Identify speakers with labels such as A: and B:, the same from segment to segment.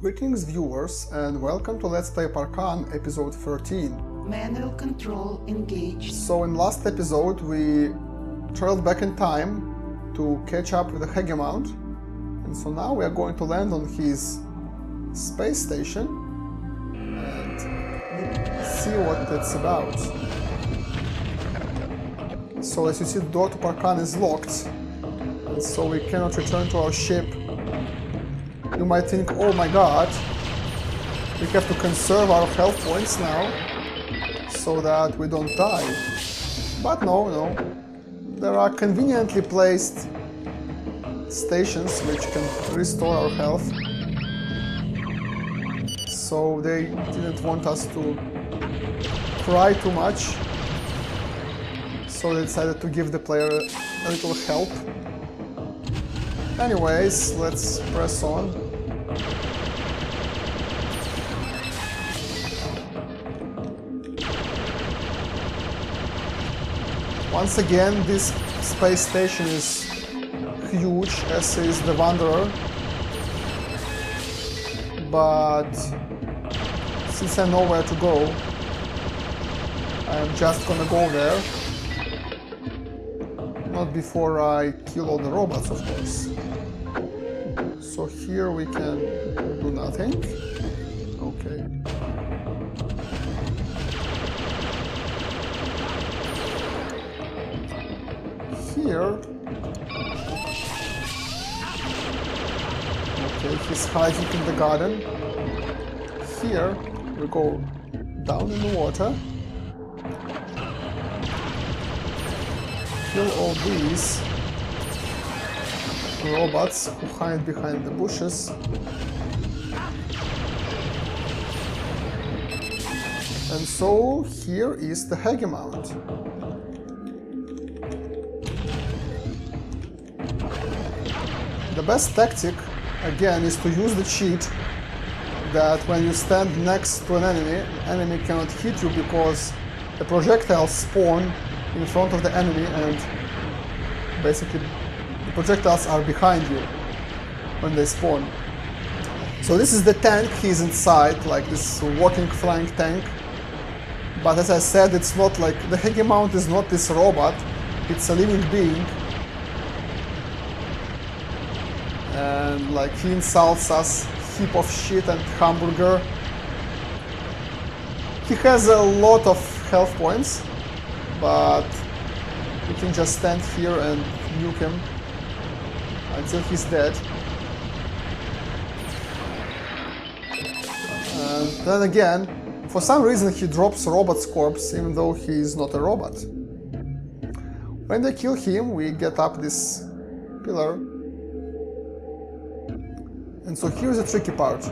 A: Greetings viewers and welcome to Let's Play Parkan episode 13.
B: Manual control engaged.
A: So in last episode we traveled back in time to catch up with the Hegemount, and so now we are going to land on his space station and see what it's about. So as you see, the door to Parkan is locked, and so we cannot return to our ship. You might think, oh my god, we have to conserve our health points now so that we don't die. But no. There are conveniently placed stations which can restore our health. So they didn't want us to cry too much. So they decided to give the player a little help. Anyways, let's press on. Once again, this space station is huge, as is the Wanderer. But since I know where to go, I'm just gonna go there. Not before I kill all the robots, of course. So here we can do nothing. Okay. Here. Okay, he's hiding in the garden. Here we go down in the water. Kill all these robots who hide behind the bushes. And so here is the Hegemount. The best tactic, again, is to use the cheat that when you stand next to an enemy cannot hit you because the projectiles spawn in front of the enemy, and basically the projectiles are behind you when they spawn. So this is the tank, he's inside, like this walking flying tank. But as I said, it's not like, the Hegemount is not this robot, it's a living being. And like he insults us, heap of shit and hamburger. He has a lot of health points, but we can just stand here and nuke him until he's dead. And then again, for some reason he drops Robot's corpse even though he is not a robot. When they kill him, we get up this pillar. And so here's the tricky part.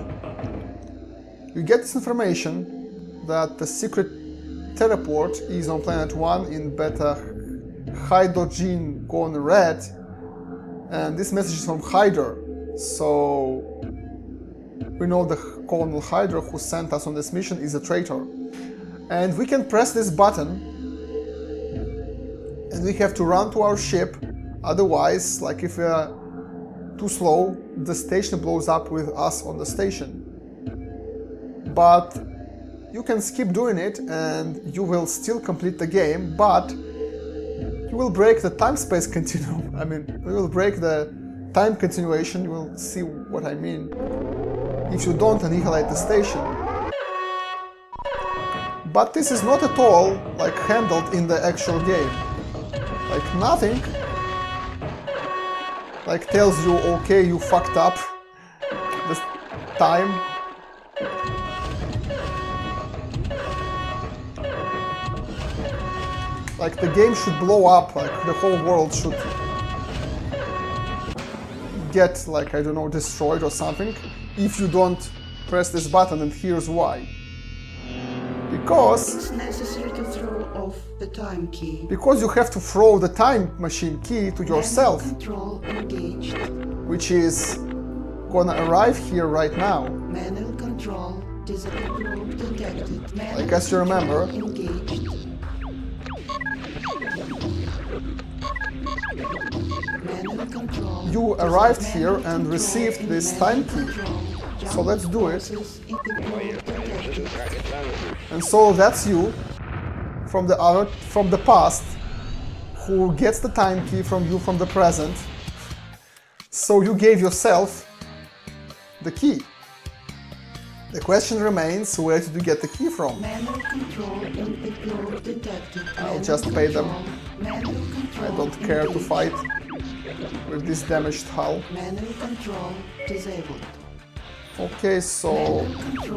A: You get this information that the secret teleport is on planet 1 in beta hydrogen gone red, and this message is from Hydra. So we know the Colonel Hydra who sent us on this mission is a traitor. And we can press this button and we have to run to our ship, otherwise, like if we are too slow, the station blows up with us on the station. But you can skip doing it and you will still complete the game, but you will break the time-space continuum. I mean, you will break the time continuation, you will see what I mean, if you don't annihilate the station. But this is not at all like handled in the actual game. Like nothing like tells you, okay, you fucked up this time. Like the game should blow up, like the whole world should get, like, I don't know, destroyed or something if you don't press this button, and here's why. Because
B: it's necessary to throw off the time key.
A: Because you have to throw the time machine key to yourself,
B: Manual control engaged.
A: which is gonna arrive here right now.
B: Manual control disapproval detected. Manual
A: Like as you remember,
B: engaged. Manual control.
A: you arrived here and received this time key. So let's do it.
B: Process in the group detected.
A: And so that's you from the past who gets the time key from you from the present. So you gave yourself the key. The question remains, where did you get the key from?
B: Manual control in the group detected.
A: I'll
B: Manual
A: just pay them.
B: control. Manual control
A: I don't care to
B: engaged.
A: fight with this damaged hull.
B: Manual control disabled.
A: Okay, so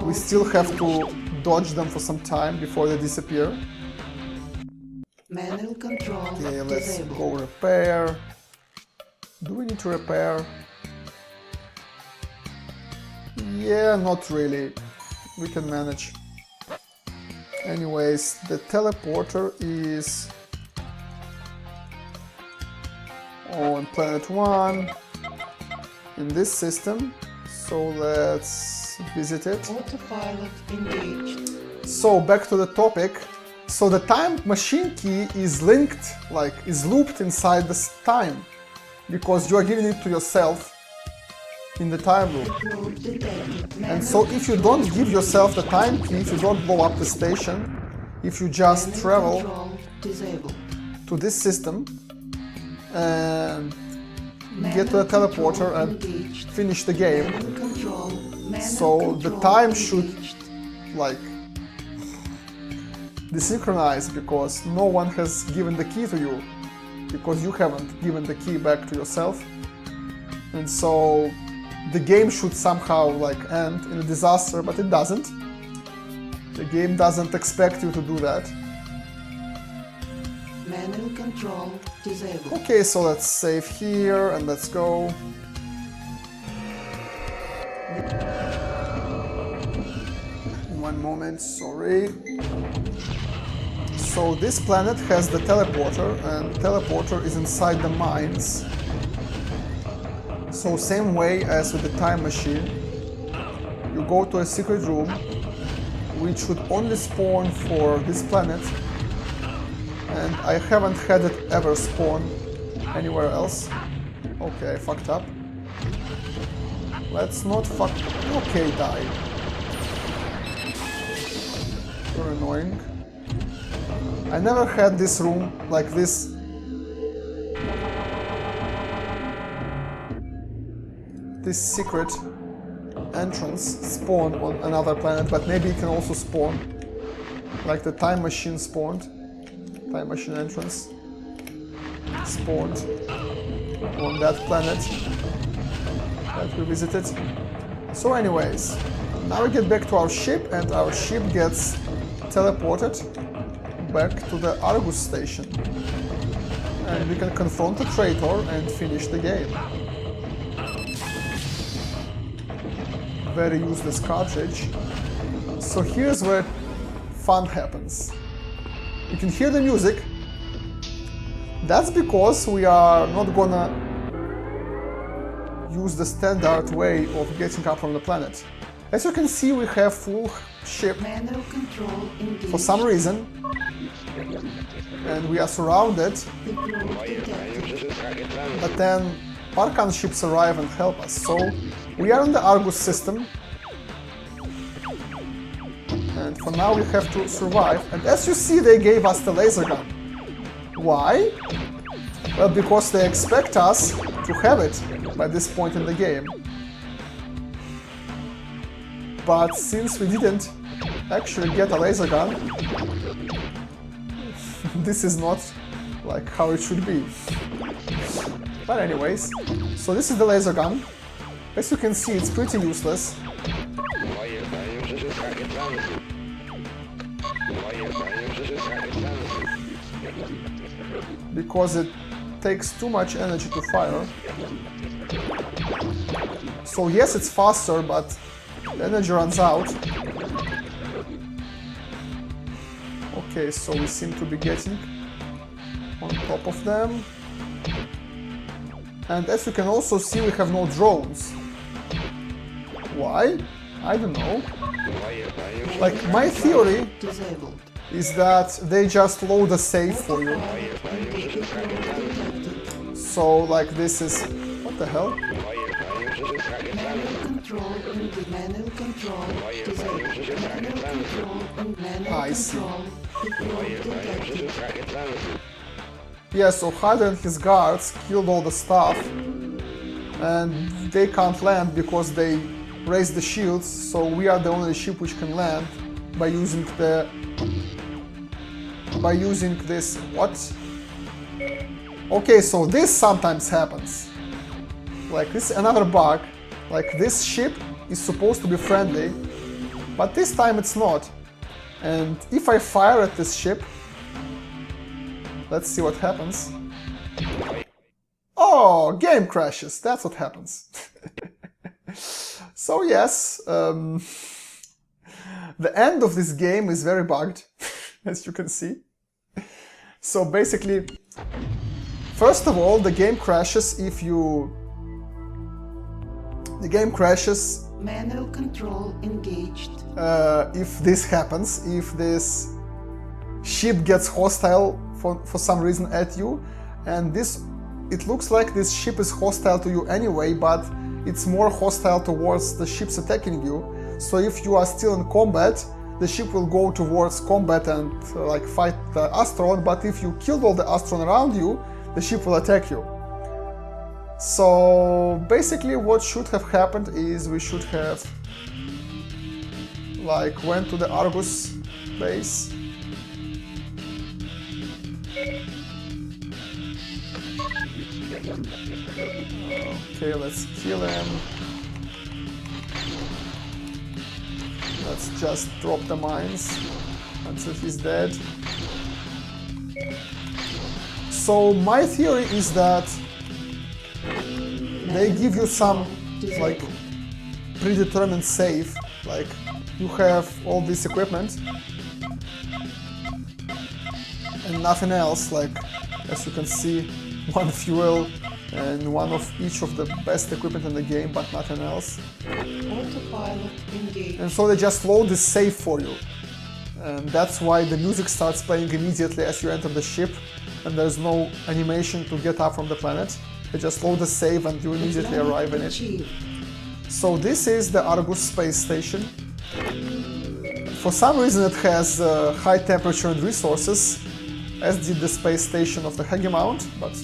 A: we still have to dodge them for some time before they disappear.
B: Manual control
A: Okay, let's
B: disabled.
A: go repair. Do we need to repair? Yeah, not really. We can manage. Anyways, the teleporter is on planet 1 in this system. So let's visit it.
B: Autopilot engaged.
A: So back to the topic. So the time machine key is linked, like is looped inside this time, because you are giving it to yourself in the time loop.
B: Group detected.
A: And so if you don't give yourself the time key, if you don't blow up the station, if you just
B: Manual
A: travel
B: control disabled.
A: to this system and get to the teleporter and
B: engaged.
A: finish the game,
B: Manual control. Manual
A: so the
B: control
A: time should
B: engaged.
A: like desynchronize because no one has given the key to you, because you haven't given the key back to yourself. And so the game should somehow like end in a disaster, but it doesn't. The game doesn't expect you to do that.
B: Manual control disabled.
A: Okay, so let's save here and let's go. One moment, sorry. So this planet has the teleporter, and the teleporter is inside the mines. So same way as with the time machine, you go to a secret room, which should only spawn for this planet, and I haven't had it ever spawn anywhere else. Okay, I fucked up. Let's not fuck... Okay, die. You're annoying. I never had this room like this. This secret entrance spawn on another planet, but maybe it can also spawn like the time machine spawned. Time machine entrance spawned on that planet that we visited. So anyways, now we get back to our ship and our ship gets teleported back to the Argus station. And we can confront the traitor and finish the game. Very useless cartridge. So here's where fun happens. You can hear the music. That's because we are not gonna use the standard way of getting up from the planet. As you can see, we have full ship
B: Manual control engaged.
A: for some reason, and we are surrounded,
B: The group detected.
A: but then Parkan ships arrive and help us. So we are in the Argus system, and for now we have to survive. And as you see, they gave us the laser gun. Why? Well, because they expect us to have it by this point in the game. But since we didn't actually get a laser gun, this is not like how it should be. But anyways, so this is the laser gun. As you can see, it's pretty useless. Because it takes too much energy to fire. So yes, it's faster, but the energy runs out. Okay, so we seem to be getting on top of them. And as you can also see, we have no drones. Why? I don't know. Like, my theory
B: Disabled.
A: is that they just load a save for you. So, like, this is... What the hell?
B: control and manual control disabled. Manual control and manual
A: I see.
B: control detected.
A: Yeah, so Hyder and his guards killed all the stuff, and they can't land because they raised the shields, so we are the only ship which can land by using this. What? Okay, so this sometimes happens. Like, this is another bug. Like, this ship is supposed to be friendly, but this time it's not. And if I fire at this ship, let's see what happens. Oh, game crashes. That's what happens. So yes, the end of this game is very bugged, as you can see. So basically, first of all, the game crashes if you... The game crashes
B: Manual control engaged.
A: if this happens, if this ship gets hostile for some reason at you, and it looks like this ship is hostile to you anyway, but it's more hostile towards the ships attacking you. So if you are still in combat, the ship will go towards combat and like fight the Astron, but if you killed all the Astron around you, the ship will attack you. So basically what should have happened is we should have like went to the Argus base. Okay, let's kill him. Let's just drop the mines until he's dead. So my theory is that they give you some like predetermined save, like you have all this equipment and nothing else, like as you can see, one fuel and one of each of the best equipment in the game, but nothing else.
B: Autopilot engaged.
A: And so they just load this save for you. And that's why the music starts playing immediately as you enter the ship, and there's no animation to get up from the planet. They just load the save and you immediately arrive in it.
B: Achieved.
A: So this is the Argus space station. For some reason it has high temperature and resources, as did the space station of the Hegemount, but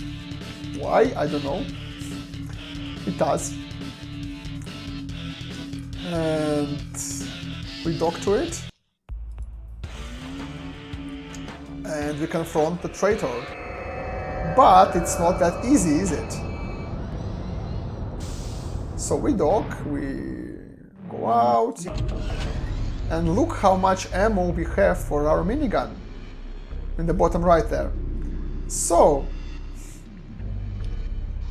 A: why? I don't know. It does. And we dock to it. And we confront the traitor. But it's not that easy, is it? So we dock, we go out, and look how much ammo we have for our minigun in the bottom right there. So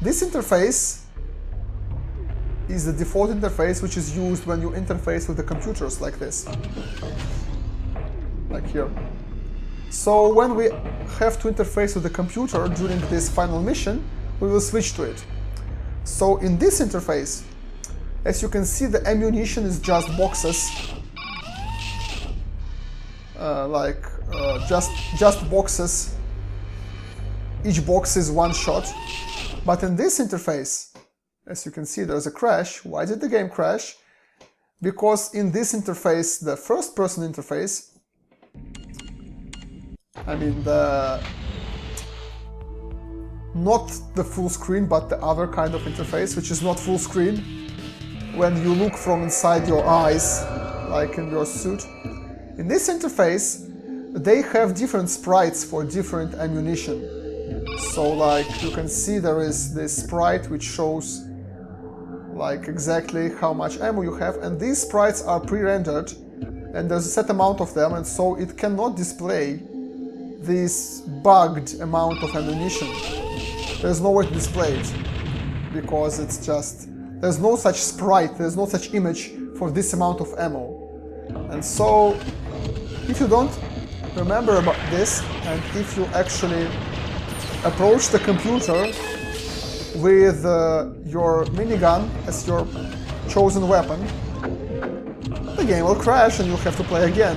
A: this interface is the default interface which is used when you interface with the computers like this, like here. So when we have to interface with the computer during this final mission, we will switch to it. So in this interface, as you can see, the ammunition is just boxes, just boxes. Each box is one shot. But in this interface, as you can see, there's a crash. Why did the game crash? Because in this interface, the first-person interface, I mean not the full screen, but the other kind of interface, which is not full screen, when you look from inside your eyes, like in your suit. In this interface, they have different sprites for different ammunition. So like you can see there is this sprite which shows like exactly how much ammo you have, and these sprites are pre-rendered and there's a set amount of them, and so it cannot display this bugged amount of ammunition. There's no way to display it because it's just, there's no such sprite, there's no such image for this amount of ammo. And so if you don't remember about this, and if you actually approach the computer with your minigun as your chosen weapon, the game will crash and you'll have to play again.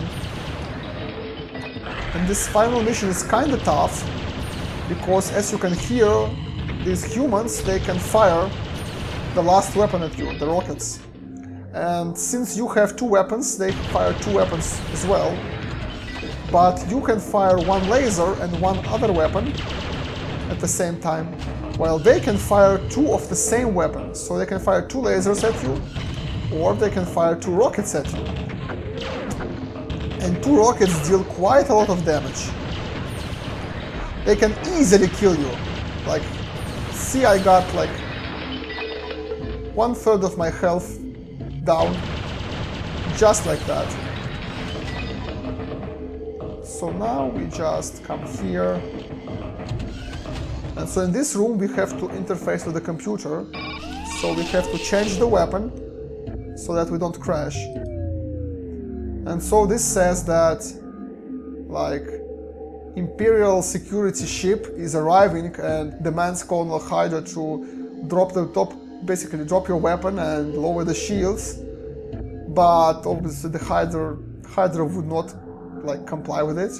A: And this final mission is kinda tough, because as you can hear, these humans, they can fire the last weapon at you, the rockets. And since you have two weapons, they fire two weapons as well. But you can fire one laser and one other weapon at the same time, while they can fire two of the same weapon. So they can fire two lasers at you, or they can fire two rockets at you. And two rockets deal quite a lot of damage. They can easily kill you. Like, see, I got like 1/3 of my health down, just like that. So now we just come here. And so in this room we have to interface with the computer. So we have to change the weapon so that we don't crash. And so this says that, like, Imperial security ship is arriving and demands Colonel Hydra to basically drop your weapon and lower the shields. But obviously the Hydra would not like comply with it.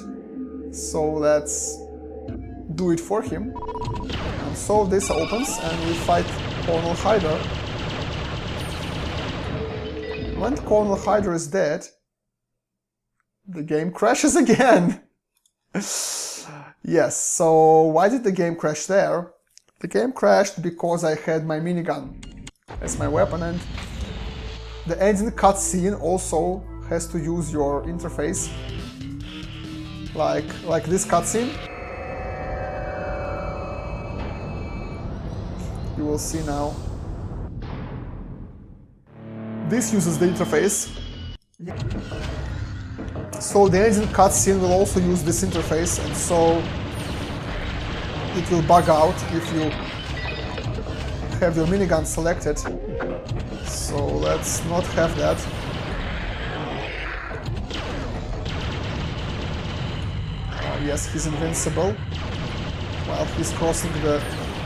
A: So let's do it for him. And so this opens and we fight Colonel Hydra. When Colonel Hydra is dead, the game crashes again. Yes, so why did the game crash there? The game crashed because I had my minigun as my weapon, and the ending cutscene also has to use your interface, like this cutscene. You will see now. This uses the interface. So the engine cutscene will also use this interface, and so it will bug out if you have your minigun selected. So let's not have that. Yes, he's invincible while he's crossing the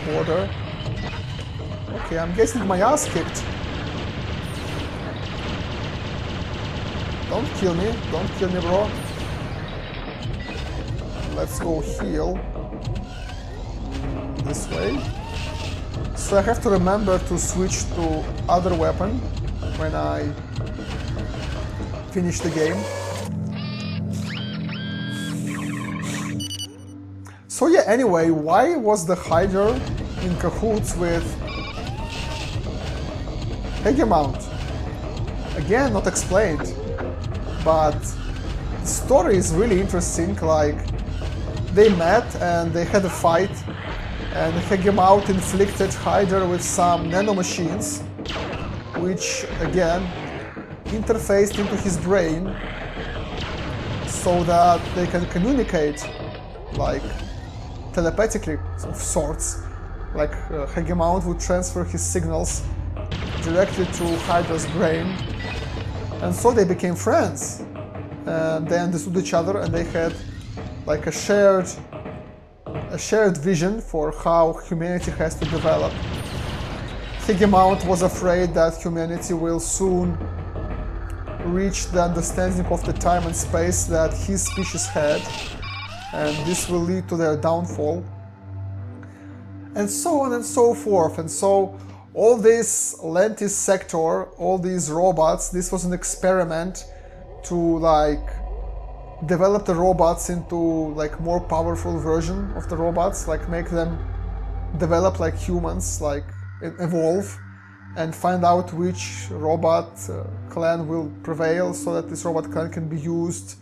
A: border. Okay, I'm getting my ass kicked. Don't kill me, bro. Let's go heal this way. So I have to remember to switch to other weapon when I finish the game. So yeah, anyway, why was the Hydra in cahoots with Hegemount? Again, not explained. But the story is really interesting. Like, they met and they had a fight, and Hegemount inflicted Hydra with some nanomachines, which again interfaced into his brain so that they can communicate, like, telepathically of sorts. Like, Hegemount would transfer his signals directly to Hydra's brain. And so they became friends, and they understood each other, and they had like a shared vision for how humanity has to develop. Hegemount was afraid that humanity will soon reach the understanding of the time and space that his species had, and this will lead to their downfall, and so on and so forth. And so all this Lantis sector, all these robots, this was an experiment to like develop the robots into like more powerful version of the robots, like make them develop like humans, like evolve, and find out which robot clan will prevail, so that this robot clan can be used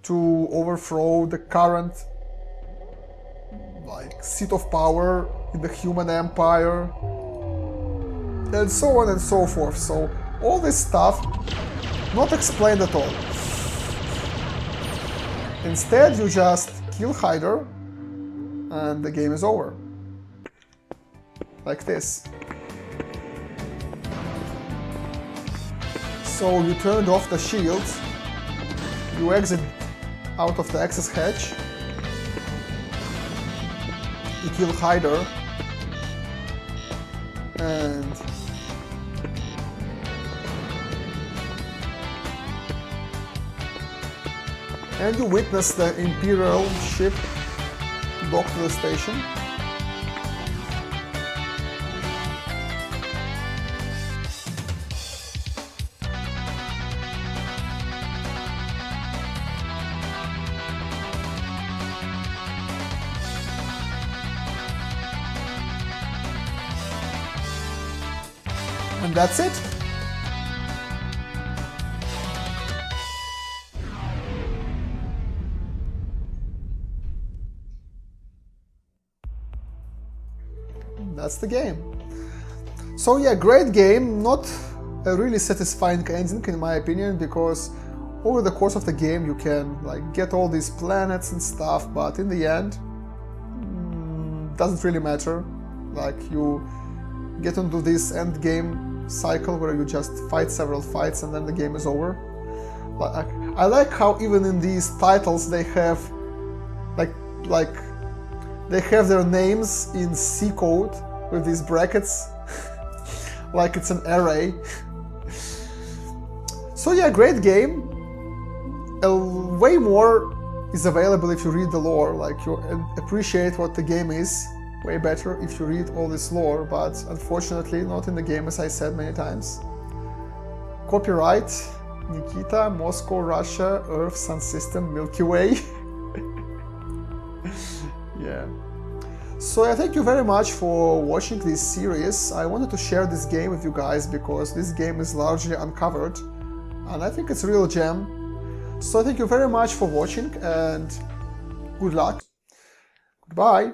A: to overthrow the current like seat of power in the human empire, and so on and so forth. So all this stuff not explained at all. Instead, you just kill Hydra and the game is over. Like this. So you turned off the shield, you exit out of the access hatch, you kill Hydra, and you witness the Imperial ship dock to the station. And that's it. That's the game. So yeah, great game, not a really satisfying ending in my opinion, because over the course of the game you can like get all these planets and stuff, but in the end doesn't really matter. Like you get into this end game cycle where you just fight several fights and then the game is over. But I like how even in these titles they have like they have their names in C code with these brackets like it's an array. So yeah, great game. Way more is available if you read the lore, like you appreciate what the game is way better if you read all this lore, but unfortunately not in the game, as I said many times. Copyright Nikita, Moscow, Russia, Earth, Sun System, Milky Way. Yeah. So yeah, thank you very much for watching this series. I wanted to share this game with you guys because this game is largely uncovered and I think it's a real gem. So thank you very much for watching and good luck. Goodbye.